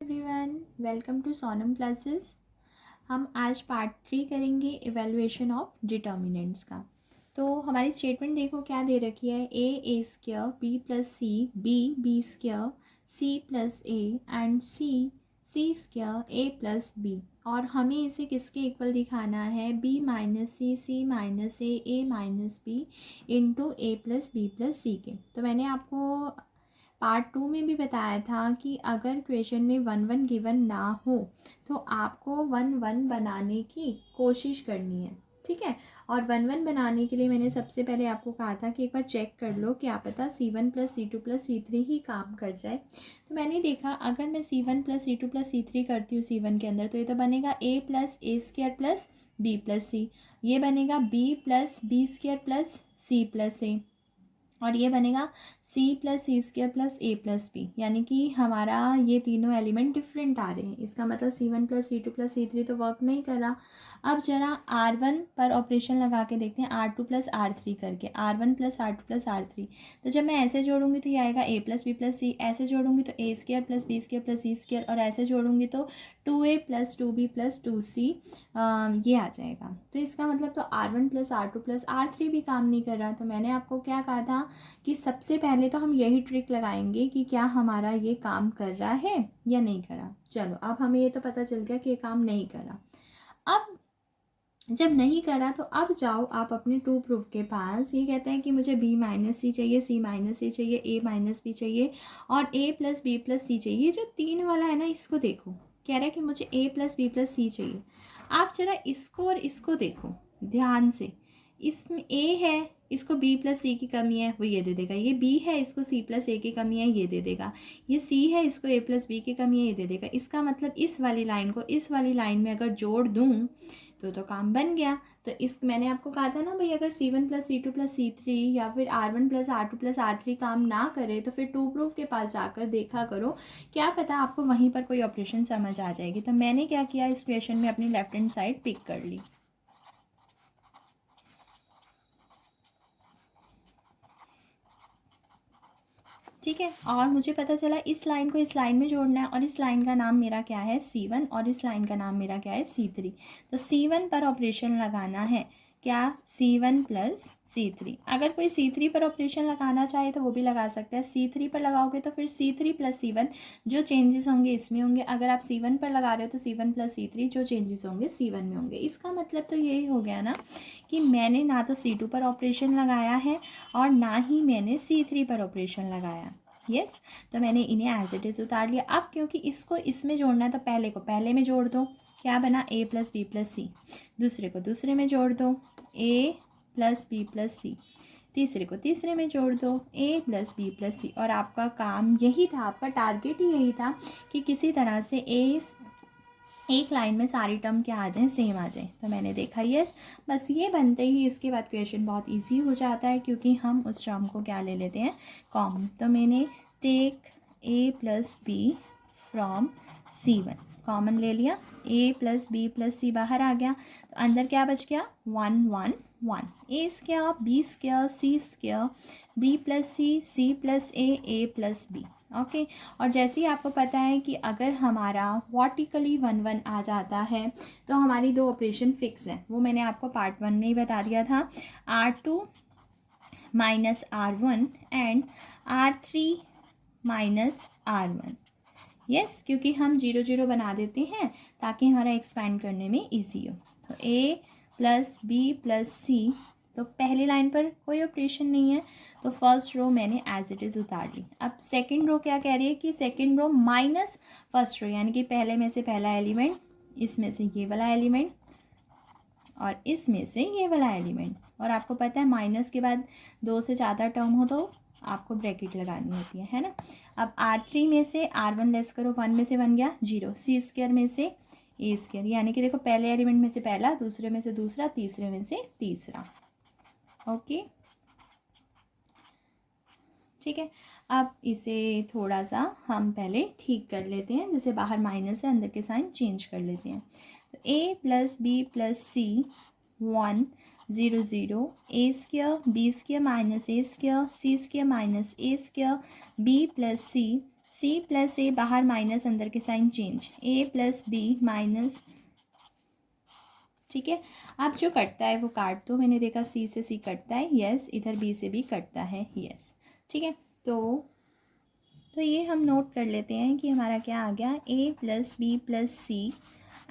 Everyone, welcome to Sonam classes. हम आज part 3 करेंगे इवेलुएशन ऑफ डिटर्मिनेंट्स का। तो हमारी स्टेटमेंट देखो क्या दे रखी है। A square B plus C B square C plus A and C square A plus B. और हमें इसे किसके इक्वल दिखाना है, B minus C minus A minus B into A plus B plus C के। तो मैंने आपको पार्ट 2 में भी बताया था कि अगर क्वेश्चन में 1 1 गिवन ना हो तो आपको 1 1 बनाने की कोशिश करनी है, ठीक है। और 1 1 बनाने के लिए मैंने सबसे पहले आपको कहा था कि एक बार चेक कर लो, क्या पता C1 plus C2 plus C3 ही काम कर जाए। तो मैंने देखा अगर मैं C1 plus C2 plus C3 करती हूँ C1 के अंदर, तो ये तो बनेगा A plus A square plus B plus C, ये बनेगा B plus B square plus C plus A, और ये बनेगा C plus C square plus A plus B. यानी कि हमारा ये तीनों एलिमेंट डिफरेंट आ रहे हैं। इसका मतलब C1 plus C2 plus C3 तो वर्क नहीं कर रहा। अब जरा R1 पर ऑपरेशन लगा के देखते हैं, R2 प्लस R3 करके, R1 plus R2 plus R3। तो जब मैं ऐसे जोड़ूंगी तो ये आएगा A plus B plus C, ऐसे जोड़ूंगी तो A square plus B square plus C square, और ऐसे जोड़ूंगी तो 2A plus 2B plus 2C ये आ जाएगा। तो इसका मतलब तो R1 plus R2 plus R3 भी काम नहीं कर रहा। तो मैंने आपको क्या कहा था कि सबसे पहले तो हम यही ट्रिक लगाएंगे कि क्या हमारा ये काम कर रहा है या नहीं कर रहा। चलो, अब हमें ये तो पता चल गया कि ये काम नहीं कर रहा। अब जब नहीं करा तो अब जाओ आप अपने टू प्रूफ के पास। ये कहते हैं कि मुझे बी माइनस सी चाहिए, सी माइनस सी चाहिए, ए माइनस बी चाहिए और ए प्लस बी प्लस सी चाहिए। ये जो 3 वाला है ना, इसको देखो, कह रहा है कि मुझे ए प्लस बी प्लस सी चाहिए। आप जरा इसको और इसको देखो ध्यान से। इसमें ए है, इसको बी प्लस सी की कमी है, वो ये दे देगा। ये बी है, इसको सी प्लस ए की कमी है, ये दे देगा। ये सी है, इसको ए प्लस बी की कमी है, ये दे देगा। इसका मतलब इस वाली लाइन को इस वाली लाइन में अगर जोड़ दूँ तो काम बन गया। तो इस मैंने आपको कहा था ना भाई, अगर C1 plus C2 plus C3 या फिर R1 plus R2 plus R3 काम ना करे तो फिर टू प्रूफ के पास जाकर देखा करो, क्या पता आपको वहीं पर कोई ऑपरेशन समझ आ जाएगी। तो मैंने क्या किया, इस क्वेश्चन में अपनी लेफ्ट हैंड साइड पिक कर ली, ठीक है। और मुझे पता चला इस लाइन को इस लाइन में जोड़ना है, और इस लाइन का नाम मेरा क्या है, C1, और इस लाइन का नाम मेरा क्या है, C3। तो C1 पर ऑपरेशन लगाना है, क्या, C1 प्लस C3। अगर कोई C3 पर ऑपरेशन लगाना चाहे तो वो भी लगा सकता है। C3 पर लगाओगे तो फिर C3 प्लस C1 जो चेंजेस होंगे इसमें होंगे। अगर आप C1 पर लगा रहे हो तो C1 प्लस C3 जो चेंजेस होंगे C1 में होंगे। इसका मतलब तो यही हो गया ना कि मैंने ना तो C2 पर ऑपरेशन लगाया है और ना ही मैंने C3 पर ऑपरेशन लगाया। यस, तो मैंने इन्हें एज इट इज़ उतार लिया। अब क्योंकि इसको इसमें जोड़ना है तो पहले को पहले में जोड़ दो, क्या बना, A प्लस बी प्लस सी। दूसरे को दूसरे में जोड़ दो, A प्लस बी प्लस सी। तीसरे को तीसरे में जोड़ दो, A प्लस बी प्लस सी। और आपका काम यही था, आपका टारगेट ही यही था कि किसी तरह से एक लाइन में सारी टर्म क्या आ जाए, सेम आ जाए। तो मैंने देखा यस, बस ये बनते ही इसके बाद क्वेश्चन बहुत इजी हो जाता है, क्योंकि हम उस टर्म को क्या ले लेते हैं, कॉमन। तो मैंने take A plus B from C1 common ले लिया, A plus B plus C बाहर आ गया, तो अंदर क्या बच गया, 1 1 1। A square B square C square B plus C plus A plus B. Okay, और जैसे ही आपको पता है कि अगर हमारा वर्टिकली 1 1 आ जाता है तो हमारी दो ऑपरेशन फिक्स हैं। वो मैंने आपको पार्ट 1 में ही बता दिया था, R2 minus R1 and R3 minus R1। Yes, क्योंकि हम 0 0 बना देते हैं ताकि हमारा एक्सपेंड करने में ईजी हो। तो A प्लस बी प्लस सी, तो पहली लाइन पर कोई ऑपरेशन नहीं है, तो फर्स्ट रो मैंने एज इट इज़ उतार ली। अब सेकंड रो क्या कह रही है कि second row minus first row, यानी कि पहले में से पहला एलिमेंट, इसमें से ये वाला एलिमेंट और इसमें से ये वाला एलिमेंट। और आपको पता है माइनस के बाद 2 से ज़्यादा टर्म हो तो आपको ब्रैकेट लगानी होती है ना। अब R3 में से R1 लेस करो, 1 में से 1 गया 0, सी स्क्वायर में से ए स्क्वायर, यानी कि देखो पहले एलिमेंट में से पहला, दूसरे में से दूसरा, तीसरे में से तीसरा। ओके, ठीक है। अब इसे थोड़ा सा हम पहले ठीक कर लेते हैं, जैसे बाहर माइनस है, अंदर के साइन चेंज कर लेते हैं। तो A plus B plus C 1 0 0, A square B square minus A square C square minus A square B plus C C plus A, बाहर माइनस, अंदर के sign change, A plus B minus, ठीक है। अब जो कटता है वो काट दो, मैंने देखा सी से सी कटता है, यस, इधर बी से भी कटता है, यस, ठीक है। तो ये हम नोट कर लेते हैं कि हमारा क्या आ गया, A plus B plus C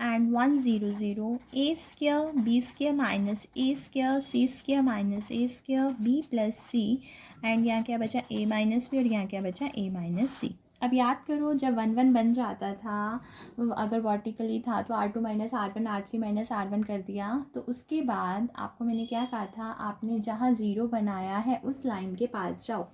and 100, A square B square minus A square C square minus A square B plus C, and यहाँ क्या बचा, ए माइनस बी, और यहाँ क्या बचा, ए माइनस सी। अब याद करो जब 1 1 बन जाता था, अगर वर्टिकली था तो R2 minus R1 R3 minus R1 कर दिया, तो उसके बाद आपको मैंने क्या कहा था, आपने जहाँ ज़ीरो बनाया है उस लाइन के पास जाओ,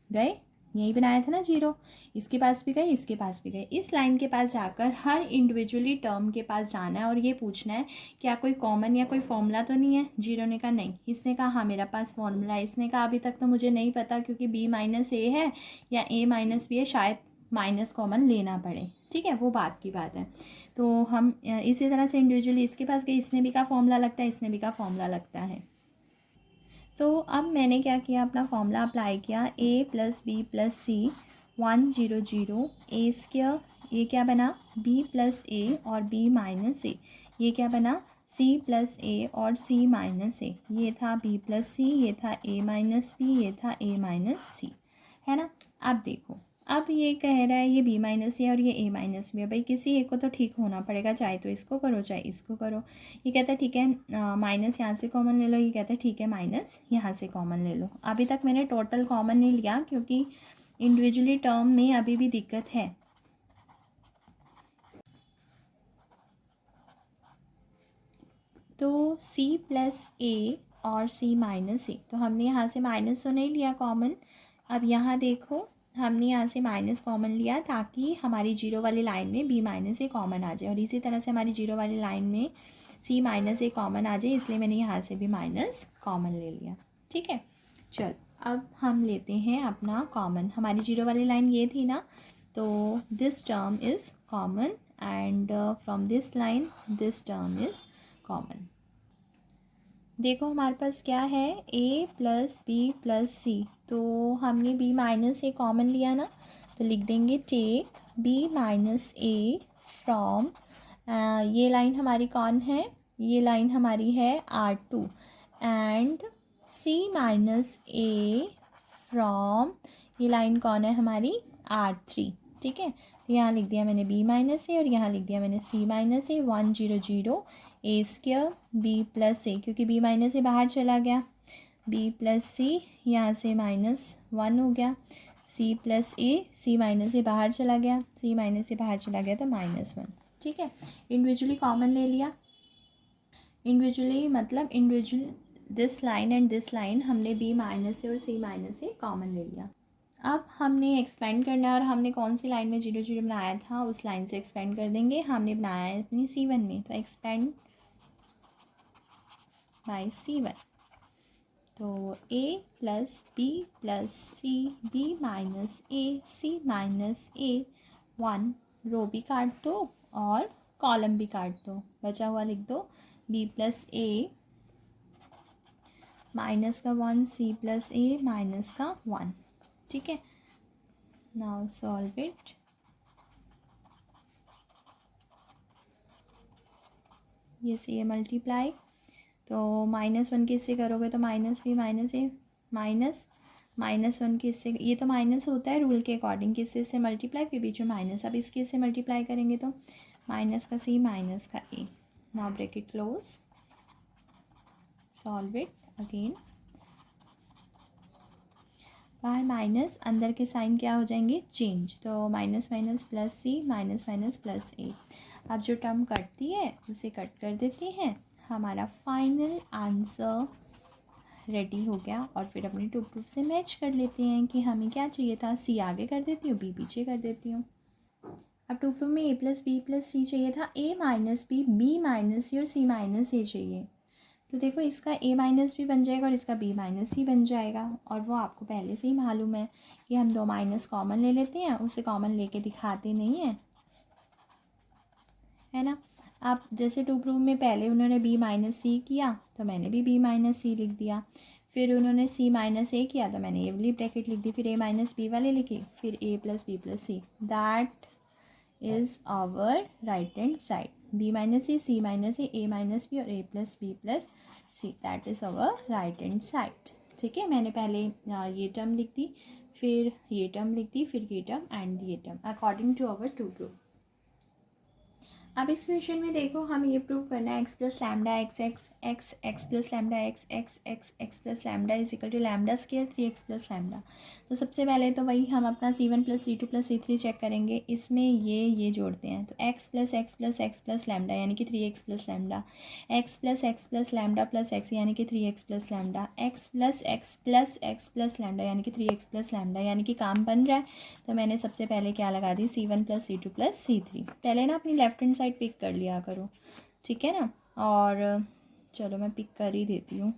गए, यही बनाया था ना ज़ीरो, इसके पास भी गए, इसके पास भी गए, इस लाइन के पास जाकर हर इंडिविजुअली टर्म के पास जाना है और ये पूछना है क्या कोई कॉमन या कोई फॉर्मूला तो नहीं है। जीरो ने कहा नहीं, इसने कहा हाँ मेरा पास फॉर्मूला है, इसने कहा अभी तक तो मुझे नहीं पता क्योंकि बी माइनस ए है या ए माइनस बी है, शायद माइनस कॉमन लेना पड़े, ठीक है, वो बात की बात है। तो हम इसी तरह से इंडिविजुअली इसके पास गए, इसने भी कहा फॉर्मूला लगता है, इसने भी कहा फॉर्मूला लगता है। तो अब मैंने क्या किया, अपना फॉर्मूला अप्लाई किया, ए plus B plus C 100, A square, ये क्या बना, बी प्लस ए और बी माइनस ए, ये क्या बना, सी प्लस ए और सी माइनस ए, ये था बी प्लस सी, ये था ए माइनस बी, ये था ए माइनस सी, है ना। अब देखो, अब ये कह रहा है ये बी माइनस है और ये ए माइनस बी है, भाई किसी एक को तो ठीक होना पड़ेगा, चाहे तो इसको करो चाहे इसको करो। ये कहता है ठीक है माइनस यहाँ से कॉमन ले लो, ये कहता है ठीक है माइनस यहाँ से कॉमन ले लो। अभी तक मैंने टोटल कॉमन नहीं लिया क्योंकि इंडिविजुअली टर्म में अभी भी दिक्कत है। तो सी प्लस ए और सी माइनस ए, तो हमने यहाँ से माइनस तो नहीं लिया कॉमन। अब यहाँ देखो हमने यहाँ से माइनस कॉमन लिया ताकि हमारी जीरो वाली लाइन में बी माइनस ए कॉमन आ जाए, और इसी तरह से हमारी जीरो वाली लाइन में सी माइनस ए कॉमन आ जाए, इसलिए मैंने यहाँ से भी माइनस कॉमन ले लिया, ठीक है। चल अब हम लेते हैं अपना कॉमन, हमारी जीरो वाली लाइन ये थी ना, तो this term is common and from this line this term is common. देखो हमारे पास क्या है, a प्लस बी प्लस सी, तो हमने b माइनस ए कॉमन लिया ना, तो लिख देंगे take b minus A from, ये लाइन हमारी कौन है, ये लाइन हमारी है R2 and c minus A from, ये लाइन कौन है हमारी R3, ठीक है। तो यहाँ लिख दिया मैंने b माइनस ए और यहाँ लिख दिया मैंने c minus A, 100 A square B plus ए, क्योंकि b माइनस ए बाहर चला गया, b प्लस सी यहाँ से -1 हो गया, c प्लस ए, c माइनस ए बाहर चला गया, c माइनस ए बाहर चला गया तो -1, ठीक है। इंडिविजुअली कॉमन ले लिया, इंडिविजुअली मतलब individual this line and this line हमने b माइनस ए और c माइनस ए कॉमन ले लिया। अब हमने एक्सपेंड करना है और हमने कौन सी लाइन में 0 0 बनाया था उस लाइन से एक्सपेंड कर देंगे, हमने बनाया है अपनी C1 में, तो एक्सपेंड बाय C1, तो a plus B plus C B minus A C minus A 1, row भी काट दो और कॉलम भी काट दो, बचा हुआ लिख दो b प्लस ए माइनस का 1 c प्लस ए माइनस का 1, ठीक है। नाउ सॉल्व इट, ये से मल्टीप्लाई, तो -1 किससे करोगे तो minus B minus A minus -1 किससे, ये तो माइनस होता है रूल के अकॉर्डिंग, किससे से मल्टीप्लाई फिर बीच में माइनस, अब इसके से मल्टीप्लाई करेंगे तो माइनस का सी माइनस का A, now bracket close, solve it again, बाहर माइनस अंदर के साइन क्या हो जाएंगे चेंज, तो minus minus plus C minus minus plus A. अब जो टर्म कटती है उसे कट कर देते हैं, हमारा फाइनल आंसर रेडी हो गया। और फिर अपने टू प्रूफ से मैच कर लेते हैं कि हमें क्या चाहिए था, सी आगे कर देती हूँ बी पीछे कर देती हूँ। अब टू प्रूफ में ए प्लस बी प्लस सी चाहिए था, ए माइनस बी माइनस सी और सी माइनस ए चाहिए, तो देखो इसका a माइनस भी बन जाएगा और इसका b माइनस ही बन जाएगा, और वो आपको पहले से ही मालूम है कि हम 2 माइनस कॉमन ले लेते हैं, उसे कॉमन लेके दिखाते नहीं हैं, है ना। आप जैसे टू प्रूफ में पहले उन्होंने b माइनस सी किया तो मैंने भी b माइनस सी लिख दिया, फिर उन्होंने सी माइनस ए किया तो मैंने ये वाली ब्रैकेट लिख दी, फिर ए माइनस बी वाले लिखी, फिर A plus B plus C, that is our right hand side. B minus A minus A minus B और A plus B plus C, that is our right hand side. ठीक है, मैंने पहले ये term लिख दी, फिर ये टर्म लिख दी, फिर ये टर्म एंड ये term according to our to proof. अब इस क्वेश्चन में देखो हम ये प्रूव करना है X plus lambda X X X X plus lambda X X X X plus lambda is equal to lambda square 3x plus lambda. तो सबसे पहले तो वही हम अपना C1 plus C2 plus C3 check करेंगे, इसमें ये जोड़ते हैं तो x plus x plus x plus lambda यानी कि 3x plus lambda, x plus lambda plus x यानी कि 3x plus lambda, x plus x plus lambda यानी कि 3x प्लस लैम्डा, यानी कि काम बन रहा है। तो मैंने सबसे पहले क्या लगा दी C1 plus C2 plus C3। पहले ना अपनी लेफ्ट हैंड साइड पिक कर लिया करो, ठीक है ना। और चलो मैं पिक कर ही देती हूँ।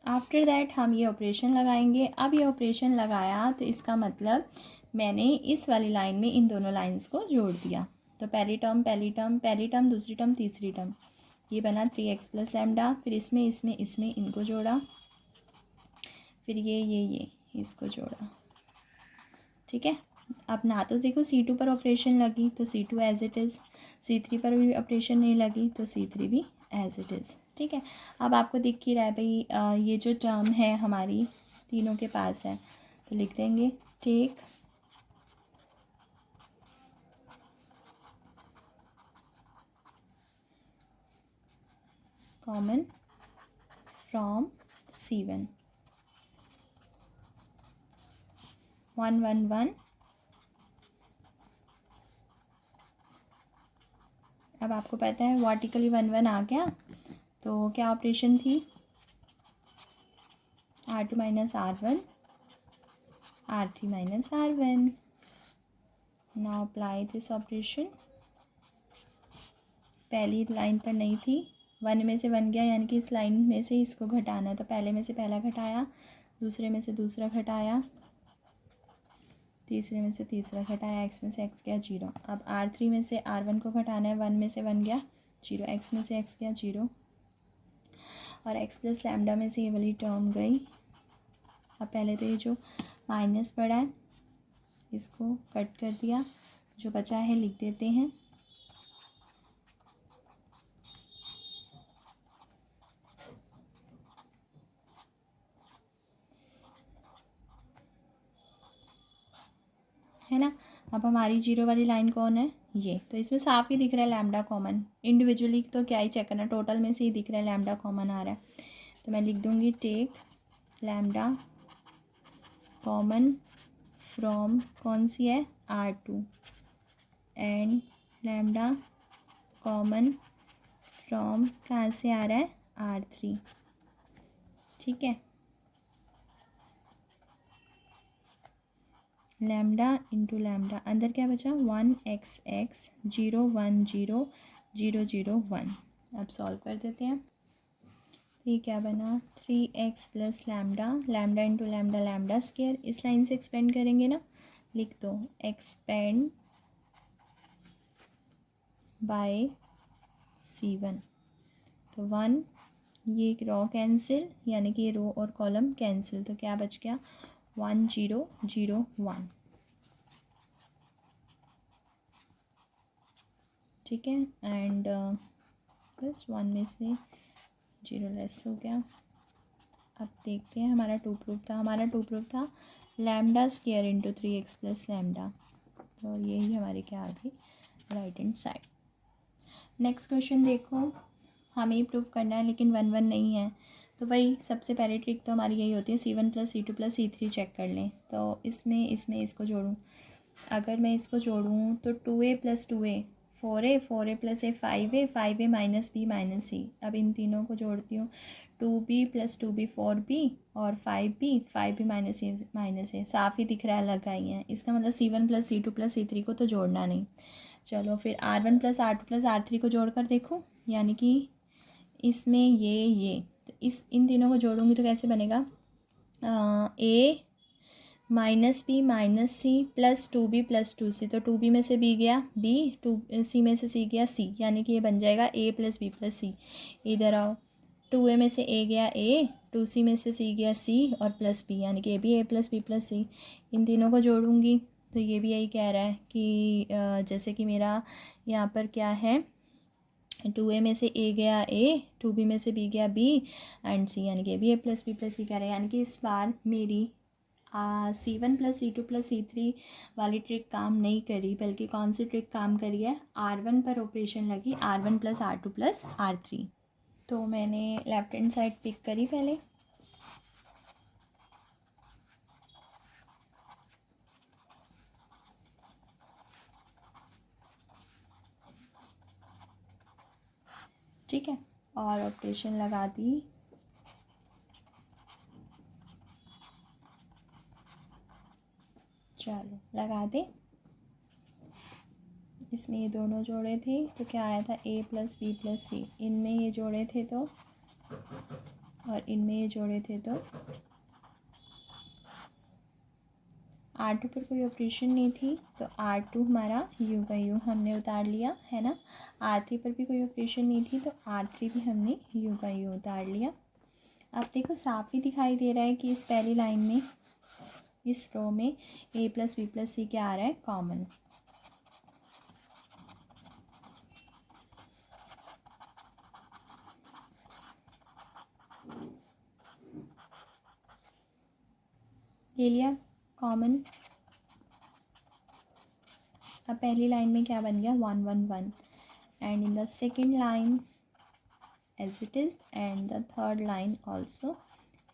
आफ्टर दैट हम ये ऑपरेशन लगाएंगे। अब ये ऑपरेशन लगाया तो इसका मतलब मैंने इस वाली लाइन में इन दोनों लाइंस को जोड़ दिया। तो पहली टर्म दूसरी टर्म तीसरी टर्म, ये बना 3x प्लस लैम्डा, फिर इसमें इनको जोड़ा, फिर ये इसको जोड़ा। ठीक है, अब ना तो देखो C2 पर ऑपरेशन लगी तो C2 as it is, C3 पर भी ऑपरेशन नहीं लगी तो C3 भी एज इट इज़। ठीक है, अब आपको दिख ही रहा है भाई ये जो टर्म है हमारी तीनों के पास है, तो लिख देंगे टेक कॉमन फ्रॉम C1 1 1 1। अब आपको पता है वर्टिकली 1 1 आ गया, तो क्या ऑपरेशन थी R2 minus R1 R3 minus R1। Now apply this operation. पहली लाइन पर नहीं थी, 1 में से 1 गया यानी कि इस लाइन में से इसको घटाना है, तो पहले में से पहला घटाया, दूसरे में से दूसरा घटाया, तीसरे में से तीसरा घटाया, x में से x गया 0। अब R3 में से R1 को घटाना है, 1 में से 1 गया 0, x में से x गया 0 और x प्लस लैम्डा में से ये वाली टर्म गई। अब पहले तो ये जो माइनस पड़ा है इसको कट कर दिया, जो बचा है लिख देते हैं। है ना। अब हमारी 0 वाली लाइन कौन है, ये, तो इसमें साफ ही दिख रहा है लैम्डा कॉमन। इंडिविजुअली तो क्या ही चेक करना, टोटल में से ही दिख रहा है लैम्डा कॉमन आ रहा है, तो मैं लिख दूँगी टेक लैम्डा कॉमन फ्रॉम कौन सी है R2 and lambda common from कहाँ से आ रहा है R3। ठीक है, लैम्डा इंटू लैम्डा, अंदर क्या बचा 1x x 0 1 0 0 0 1। अब सॉल्व कर देते हैं, तो ये क्या बना 3x plus lambda, lambda into lambda lambda square, इस लाइन से एक्सपेंड करेंगे ना, लिख दो एक्सपेंड बाय C1। तो 1 ये रो कैंसिल यानी कि ये रो और कॉलम कैंसिल, तो क्या बच गया 1 0 0 1। ठीक है, एंड बस 1 में से 0 लेस हो गया। अब देखते हैं हमारा टू प्रूफ था lambda square into 3x plus lambda, तो यही हमारी क्या आ गई right hand side. Next question देखो, हमें ही प्रूफ करना है लेकिन 1 1 नहीं है, तो भाई सबसे पहले ट्रिक तो हमारी यही होती है C1 plus C2 plus C3 check कर लें। तो इसमें इसको जोड़ूँ, अगर मैं इसको जोड़ूँ तो 2a plus 2a 4a plus a 5a minus b minus c। अब इन तीनों को जोड़ती हूँ, 2b प्लस 2b 4b और 5b माइनस a, साफ ही दिख रहा है लगा ही है, इसका मतलब C1 plus C2 plus C3 को तो जोड़ना नहीं। चलो फिर R1 plus R2 plus R3 को जोड़ कर देखो, यानी कि इसमें ये तो इन तीनों को जोड़ूंगी तो कैसे बनेगा a minus B minus C plus 2b plus 2c, तो 2b में से b गया b, 2c में से c गया c, यानी कि ये बन जाएगा a प्लस बी प्लस सी। इधर आओ, 2a में से a गया a, 2c में से c गया c और प्लस b, यानी कि a भी a प्लस बी प्लस सी। इन तीनों को जोड़ूंगी तो ये भी यही कह रहा है कि जैसे कि मेरा यहाँ पर क्या है, 2a में से a गया a, 2b में से b गया b एंड c, यानी कि a प्लस बी प्लस सी कह रहे हैं। यानी कि इस बार मेरी C1 plus C2 plus C3 वाली ट्रिक काम नहीं करी, बल्कि कौन सी ट्रिक काम करी है, R1 पर ऑपरेशन लगी, R1 plus R2 plus R3। तो मैंने लेफ्ट हैंड साइड पिक करी पहले, ठीक है, और ऑपरेशन लगा दी। चलो लगा दे। इसमें ये दोनों जोड़े थे तो क्या आया था, a प्लस बी प्लस सी। इनमें ये जोड़े थे तो, और इनमें ये जोड़े थे तो R2 पर कोई ऑपरेशन नहीं थी तो R2 हमारा u का u हमने उतार लिया है ना। R3 पर भी कोई ऑपरेशन नहीं थी तो R3 भी हमने u का u उतार लिया। अब देखो साफ ही दिखाई दे रहा है कि इस पहली लाइन में, इस रो में a प्लस बी प्लस सी क्या आ रहा है, कॉमन। ले लिया कॉमन। अब पहली लाइन में क्या बन गया, 1 1 1, and in the second line as it is, and the third line also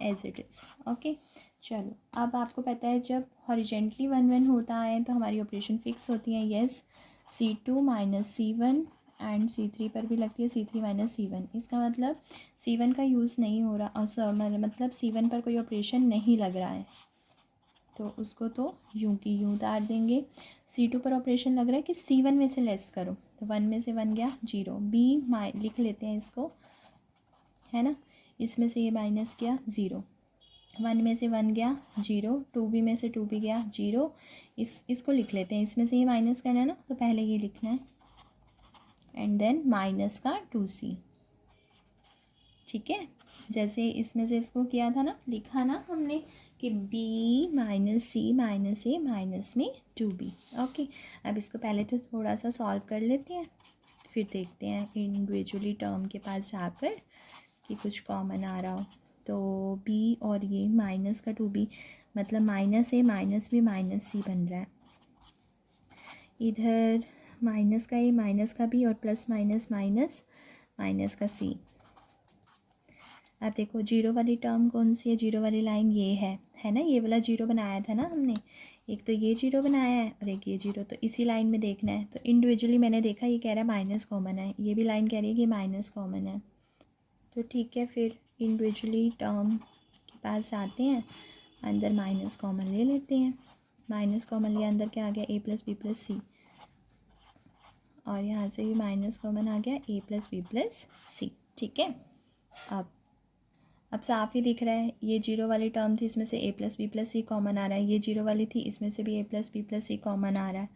as it is. Okay, चलो अब आपको पता है जब हॉरिजेंटली 1 1 होता है तो हमारी ऑपरेशन फिक्स होती है। Yes, C2 minus C1 and C3 पर भी लगती है C3 माइनस C1। इसका मतलब C1 का यूज़ नहीं हो रहा, और मतलब C1 पर कोई ऑपरेशन नहीं लग रहा है, तो उसको तो यूँ की यूँ उतार देंगे। C2 पर ऑपरेशन लग रहा है कि C1 में से लेस करो, तो 1 में से 1 गया 0, B लिख लेते हैं इसको, है ना। इसमें से ये माइनस किया 0, 1 में से 1 गया 0, 2b में से 2b गया 0। इसको लिख लेते हैं, इसमें से ये माइनस करना है ना, तो पहले ये लिखना है एंड देन माइनस का 2c, ठीक है। जैसे इसमें से इसको किया था ना, लिखा ना हमने कि b minus c minus a minus में 2b। ओके, अब इसको पहले तो थोड़ा सा सॉल्व कर लेते हैं, फिर देखते हैं इंडिविजुअली टर्म के पास जाकर कि कुछ कॉमन आ रहा हो। तो b और ये माइनस का 2b, मतलब minus a minus b minus c बन रहा है। इधर माइनस का a माइनस का b और प्लस माइनस माइनस माइनस का c। अब देखो जीरो वाली टर्म कौन सी है, जीरो वाली लाइन ये है ना, ये वाला जीरो बनाया था ना हमने, एक तो ये जीरो बनाया है और एक ये जीरो, तो इसी लाइन में देखना है। तो इंडिविजुअली मैंने देखा ये कह रहा है माइनस कॉमन है, ये भी लाइन कह रही है कि माइनस कॉमन है, तो ठीक है, फिर इंडिविजुअली टर्म के पास जाते हैं, अंदर माइनस कॉमन ले लेते हैं। माइनस कॉमन लिया, अंदर क्या आ गया, a प्लस बी प्लस सी, और यहाँ से भी माइनस कॉमन आ गया, a प्लस बी प्लस सी, ठीक है। अब साफ ही दिख रहा है, ये जीरो वाली टर्म थी, इसमें से a plus B plus C common आ रहा है, ये जीरो वाली थी, इसमें से भी a plus B plus C common आ रहा है।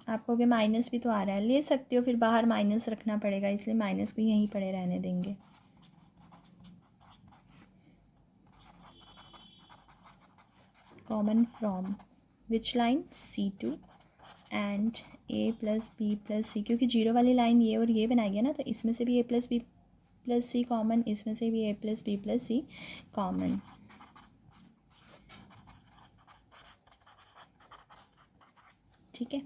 आप कहोगे माइनस भी तो आ रहा है, ले सकते हो, फिर बाहर माइनस रखना पड़ेगा, इसलिए माइनस को यहीं पड़े रहने देंगे। Common from which line, C2 and a plus B plus C, क्योंकि जीरो वाली लाइन ये और ये बनाई है ना, तो इसमें से भी a plus B plus C common, इसमें से भी a plus B plus C common, ठीक है।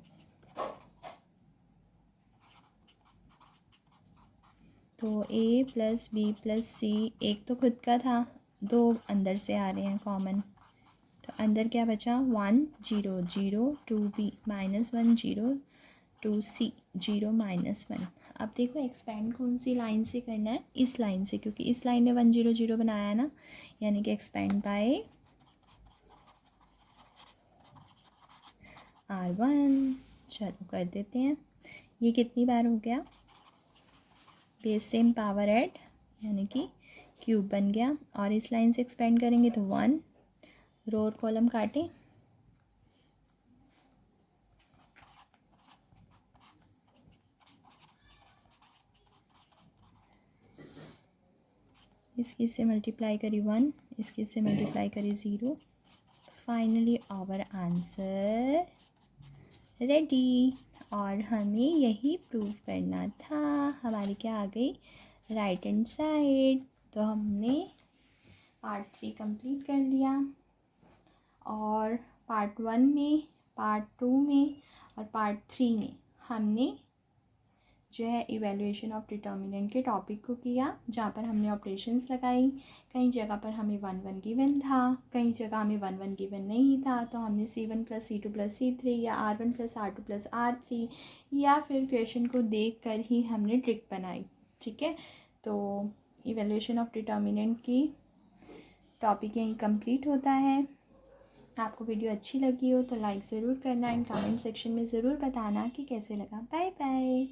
तो a plus B plus C एक तो खुद का था, दो अंदर से आ रहे हैं कॉमन, तो अंदर क्या बचा, 1 0 0 2b माइनस 1 0 2c 0 माइनस 1। अब देखो एक्सपेंड कौन सी लाइन से करना है, इस लाइन से, क्योंकि इस लाइन में 1 0 0 बनाया है ना, यानी कि एक्सपेंड बाय R1। चलो कर देते हैं, ये कितनी बार हो गया, बेस सेम पावर ऐड, यानी कि क्यूब बन गया। और इस लाइन से एक्सपेंड करेंगे तो 1, रो और कॉलम काटें, इसकी से मल्टीप्लाई करी 1, इसकी से मल्टीप्लाई करी 0। Finally our answer ready. और हमें यही प्रूव करना था। हमारी क्या आ गई, राइट हैंड साइड। तो हमने पार्ट 3 कंप्लीट कर लिया। और पार्ट 1 में, पार्ट 2 में और पार्ट 3 में हमने जो है इवैल्यूएशन ऑफ डिटर्मिनेंट के टॉपिक को किया, जहाँ पर हमने ऑपरेशंस लगाई। कई जगह पर हमें 1 1 गिवन था, कई जगह हमें 1 1 गिवन नहीं था, तो हमने C1 + C2 + C3 या R1 + R2 + R3 या फिर क्वेश्चन को देख कर ही हमने ट्रिक बनाई। ठीक है, तो इवैल्यूएशन ऑफ डिटर्मिनेंट की टॉपिक यहीं कंप्लीट होता है। आपको वीडियो अच्छी लगी हो तो लाइक ज़रूर करना एंड कमेंट सेक्शन में ज़रूर बताना कि कैसे लगा। Bye bye.